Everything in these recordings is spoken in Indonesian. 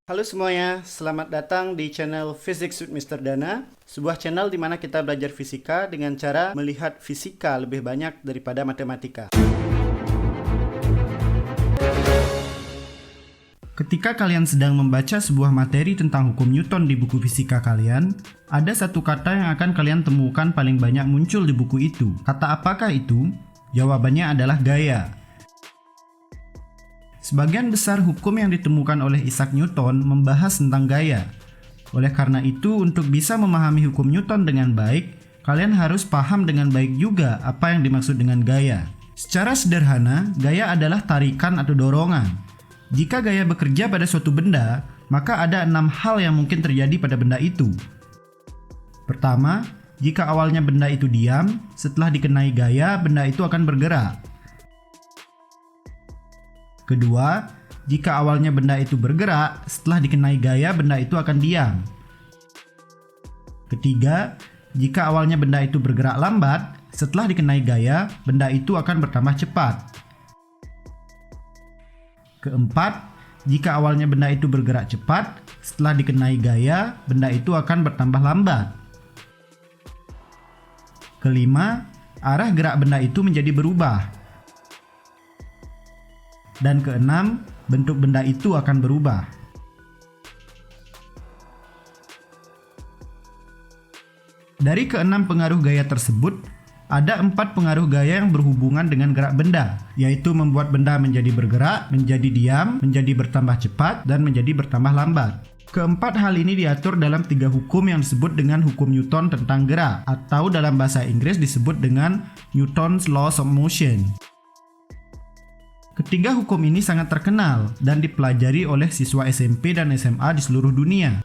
Halo semuanya, selamat datang di channel Physics with Mr. Dana, sebuah channel di mana kita belajar fisika dengan cara melihat fisika lebih banyak daripada matematika. Ketika kalian sedang membaca sebuah materi tentang hukum Newton di buku fisika kalian, ada satu kata yang akan kalian temukan paling banyak muncul di buku itu. Kata apakah itu? Jawabannya adalah gaya. Sebagian besar hukum yang ditemukan oleh Isaac Newton membahas tentang gaya. Oleh karena itu, untuk bisa memahami hukum Newton dengan baik, kalian harus paham dengan baik juga apa yang dimaksud dengan gaya. Secara sederhana, gaya adalah tarikan atau dorongan. Jika gaya bekerja pada suatu benda, maka ada 6 hal yang mungkin terjadi pada benda itu. Pertama, jika awalnya benda itu diam, setelah dikenai gaya, benda itu akan bergerak. Kedua, jika awalnya benda itu bergerak, setelah dikenai gaya, benda itu akan diam. Ketiga, jika awalnya benda itu bergerak lambat, setelah dikenai gaya, benda itu akan bertambah cepat. Keempat, jika awalnya benda itu bergerak cepat, setelah dikenai gaya, benda itu akan bertambah lambat. Kelima, arah gerak benda itu menjadi berubah. Dan keenam, bentuk benda itu akan berubah. Dari keenam pengaruh gaya tersebut, ada 4 pengaruh gaya yang berhubungan dengan gerak benda, yaitu membuat benda menjadi bergerak, menjadi diam, menjadi bertambah cepat, dan menjadi bertambah lambat. Keempat hal ini diatur dalam 3 hukum yang disebut dengan hukum Newton tentang gerak, atau dalam bahasa Inggris disebut dengan Newton's Laws of Motion. Ketiga hukum ini sangat terkenal dan dipelajari oleh siswa SMP dan SMA di seluruh dunia.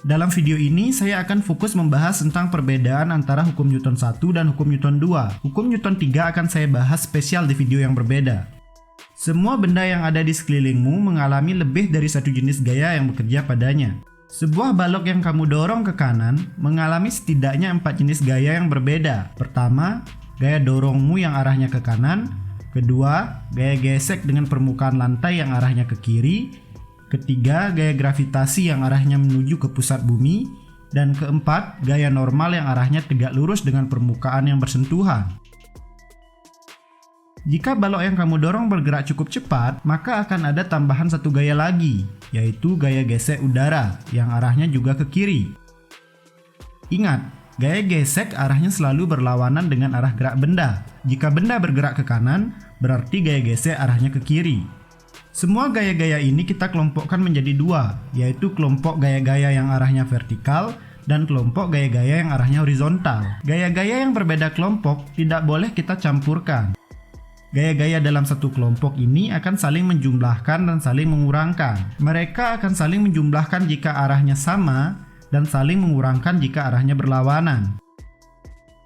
Dalam video ini, saya akan fokus membahas tentang perbedaan antara hukum Newton 1 dan hukum Newton 2. Hukum Newton 3 akan saya bahas spesial di video yang berbeda. Semua benda yang ada di sekelilingmu mengalami lebih dari satu jenis gaya yang bekerja padanya. Sebuah balok yang kamu dorong ke kanan mengalami setidaknya 4 jenis gaya yang berbeda. Pertama, gaya dorongmu yang arahnya ke kanan. Kedua, gaya gesek dengan permukaan lantai yang arahnya ke kiri. Ketiga, gaya gravitasi yang arahnya menuju ke pusat bumi. Dan keempat, gaya normal yang arahnya tegak lurus dengan permukaan yang bersentuhan. Jika balok yang kamu dorong bergerak cukup cepat, maka akan ada tambahan satu gaya lagi, yaitu gaya gesek udara yang arahnya juga ke kiri. Ingat, gaya gesek arahnya selalu berlawanan dengan arah gerak benda. Jika benda bergerak ke kanan, berarti gaya gesek arahnya ke kiri. Semua gaya-gaya ini kita kelompokkan menjadi 2, yaitu kelompok gaya-gaya yang arahnya vertikal dan kelompok gaya-gaya yang arahnya horizontal. Gaya-gaya yang berbeda kelompok tidak boleh kita campurkan. Gaya-gaya dalam satu kelompok ini akan saling menjumlahkan dan saling mengurangkan. Mereka akan saling menjumlahkan jika arahnya sama dan saling mengurangkan jika arahnya berlawanan.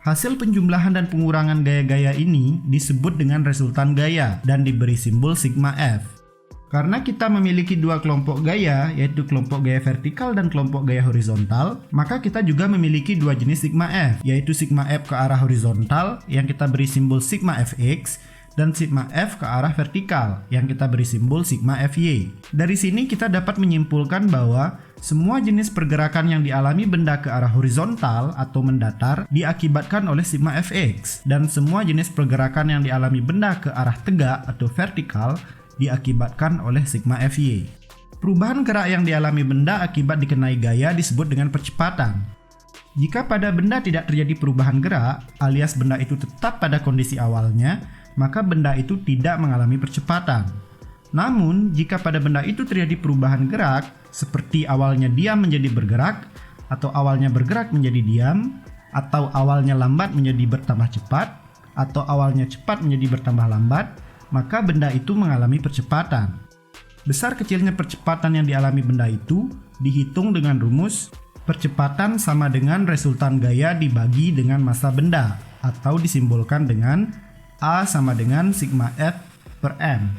Hasil penjumlahan dan pengurangan gaya-gaya ini disebut dengan resultan gaya dan diberi simbol sigma F. Karena kita memiliki 2 kelompok gaya, yaitu kelompok gaya vertikal dan kelompok gaya horizontal, maka kita juga memiliki 2 jenis sigma F, yaitu sigma F ke arah horizontal yang kita beri simbol sigma Fx, dan sigma F ke arah vertikal yang kita beri simbol sigma Fy. Dari sini kita dapat menyimpulkan bahwa semua jenis pergerakan yang dialami benda ke arah horizontal atau mendatar diakibatkan oleh sigma Fx, dan semua jenis pergerakan yang dialami benda ke arah tegak atau vertikal diakibatkan oleh sigma Fy. Perubahan gerak yang dialami benda akibat dikenai gaya disebut dengan percepatan. Jika pada benda tidak terjadi perubahan gerak, alias benda itu tetap pada kondisi awalnya, maka benda itu tidak mengalami percepatan. Namun, jika pada benda itu terjadi perubahan gerak, seperti awalnya diam menjadi bergerak, atau awalnya bergerak menjadi diam, atau awalnya lambat menjadi bertambah cepat, atau awalnya cepat menjadi bertambah lambat, maka benda itu mengalami percepatan. Besar kecilnya percepatan yang dialami benda itu dihitung dengan rumus percepatan sama dengan resultan gaya dibagi dengan massa benda, atau disimbolkan dengan A sama dengan sigma F per M.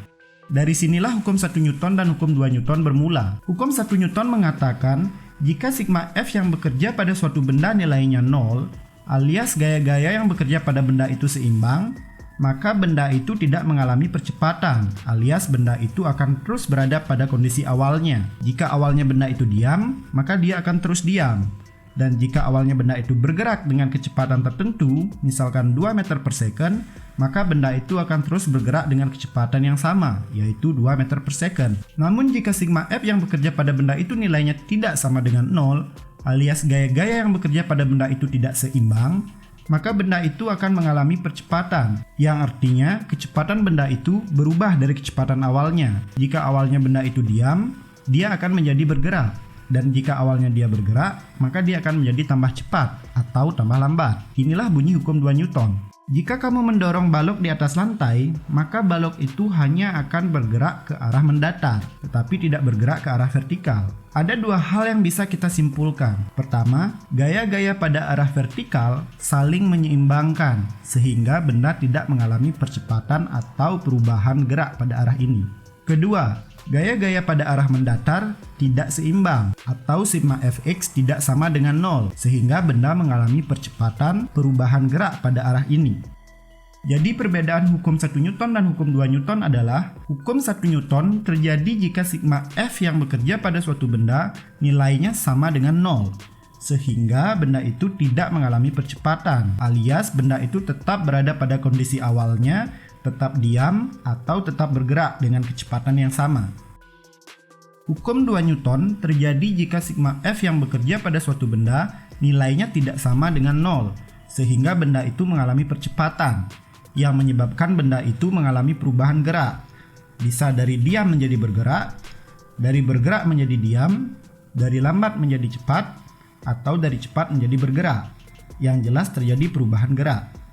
Dari sinilah hukum 1 Newton dan hukum 2 Newton bermula. Hukum 1 Newton mengatakan jika sigma F yang bekerja pada suatu benda nilainya 0, alias gaya-gaya yang bekerja pada benda itu seimbang, maka benda itu tidak mengalami percepatan, alias benda itu akan terus berada pada kondisi awalnya. Jika awalnya benda itu diam, maka dia akan terus diam. Dan jika awalnya benda itu bergerak dengan kecepatan tertentu, misalkan 2 meter per second, maka benda itu akan terus bergerak dengan kecepatan yang sama, yaitu 2 meter per second. Namun jika sigma F yang bekerja pada benda itu nilainya tidak sama dengan 0, alias gaya-gaya yang bekerja pada benda itu tidak seimbang, maka benda itu akan mengalami percepatan, yang artinya kecepatan benda itu berubah dari kecepatan awalnya. Jika awalnya benda itu diam, dia akan menjadi bergerak. Dan jika awalnya dia bergerak, maka dia akan menjadi tambah cepat atau tambah lambat. Inilah bunyi hukum 2 Newton. Jika kamu mendorong balok di atas lantai, maka balok itu hanya akan bergerak ke arah mendatar, tetapi tidak bergerak ke arah vertikal. Ada 2 hal yang bisa kita simpulkan. Pertama, gaya-gaya pada arah vertikal saling menyeimbangkan, sehingga benda tidak mengalami percepatan atau perubahan gerak pada arah ini. Kedua, gaya-gaya pada arah mendatar tidak seimbang atau sigma Fx tidak sama dengan 0, sehingga benda mengalami percepatan perubahan gerak pada arah ini. Jadi perbedaan hukum 1 Newton dan hukum 2 Newton adalah hukum 1 Newton terjadi jika sigma F yang bekerja pada suatu benda nilainya sama dengan 0, sehingga benda itu tidak mengalami percepatan, alias benda itu tetap berada pada kondisi awalnya, tetap diam, atau tetap bergerak dengan kecepatan yang sama. Hukum 2 Newton terjadi jika sigma F yang bekerja pada suatu benda nilainya tidak sama dengan 0, sehingga benda itu mengalami percepatan, yang menyebabkan benda itu mengalami perubahan gerak. Bisa dari diam menjadi bergerak, dari bergerak menjadi diam, dari lambat menjadi cepat, atau dari cepat menjadi bergerak. Yang jelas terjadi perubahan gerak.